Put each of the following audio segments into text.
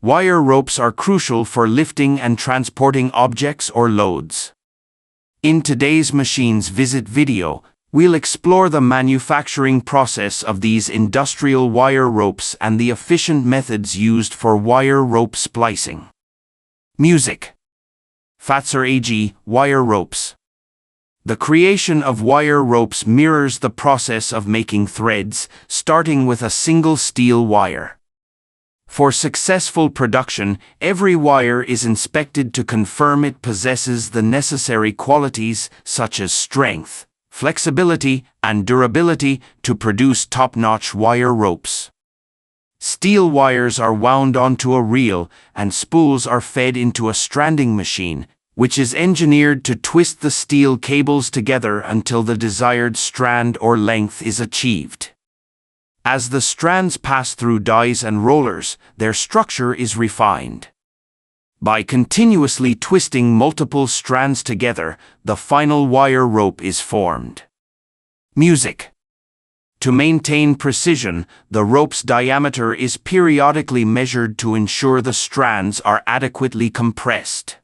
Wire ropes are crucial for lifting and transporting objects or loads. In today's Machines Visit video, we'll explore the manufacturing process of these industrial wire ropes and the efficient methods used for wire rope splicing. Music. Fatser AG, wire ropes. The creation of wire ropes mirrors the process of making threads, starting with a single steel wire. For successful production, every wire is inspected to confirm it possesses the necessary qualities such as strength, flexibility, and durability to produce top-notch wire ropes. Steel wires are wound onto a reel, and spools are fed into a stranding machine, which is engineered to twist the steel cables together until the desired strand or length is achieved. As the strands pass through dies and rollers, their structure is refined. By continuously twisting multiple strands together, the final wire rope is formed. Music. To maintain precision, the rope's diameter is periodically measured to ensure the strands are adequately compressed.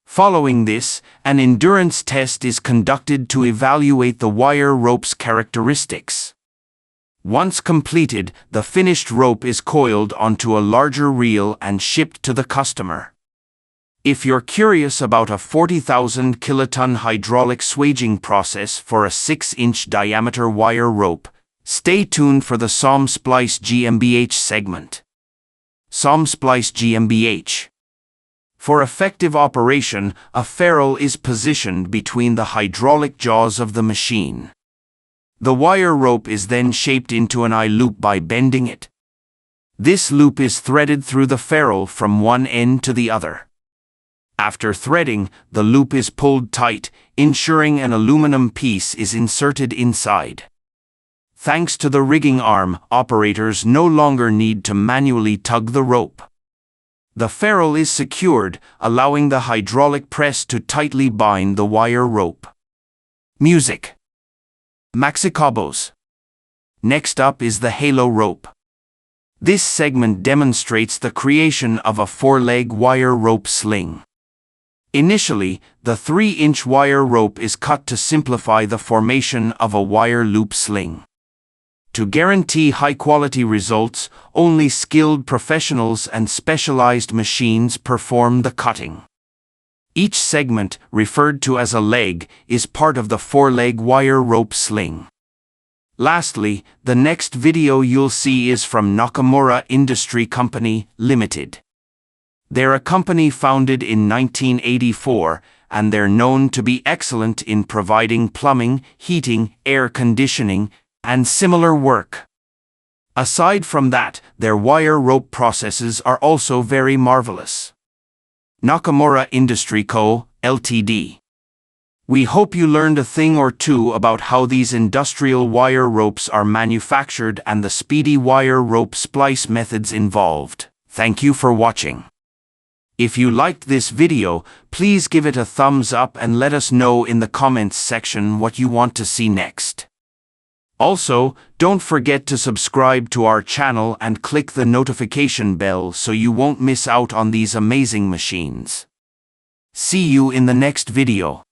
Following this, an endurance test is conducted to evaluate the wire rope's characteristics. Once completed, the finished rope is coiled onto a larger reel and shipped to the customer. If you're curious about a 40,000 kiloton hydraulic swaging process for a 6-inch diameter wire rope, stay tuned for the Splice GmbH segment. Splice GmbH. For effective operation, a ferrule is positioned between the hydraulic jaws of the machine. The wire rope is then shaped into an I-loop by bending it. This loop is threaded through the ferrule from one end to the other. After threading, the loop is pulled tight, ensuring an aluminum piece is inserted inside. Thanks to the rigging arm, operators no longer need to manually tug the rope. The ferrule is secured, allowing the hydraulic press to tightly bind the wire rope. Music. Maxicabos. Next up is the halo rope. This segment demonstrates the creation of a 4-leg wire rope sling. Initially, the 3-inch wire rope is cut to simplify the formation of a wire loop sling. To guarantee high-quality results, only skilled professionals and specialized machines perform the cutting. Each segment, referred to as a leg, is part of the 4-leg wire rope sling. Lastly, the next video you'll see is from Nakamura Industry Company, Limited. They're a company founded in 1984, and they're known to be excellent in providing plumbing, heating, air conditioning, and similar work. Aside from that, their wire rope processes are also very marvelous. Nakamura Industry Co., Ltd. We hope you learned a thing or two about how these industrial wire ropes are manufactured and the speedy wire rope splice methods involved. Thank you for watching. If you liked this video, please give it a thumbs up and let us know in the comments section what you want to see next. Also, don't forget to subscribe to our channel and click the notification bell so you won't miss out on these amazing machines. See you in the next video.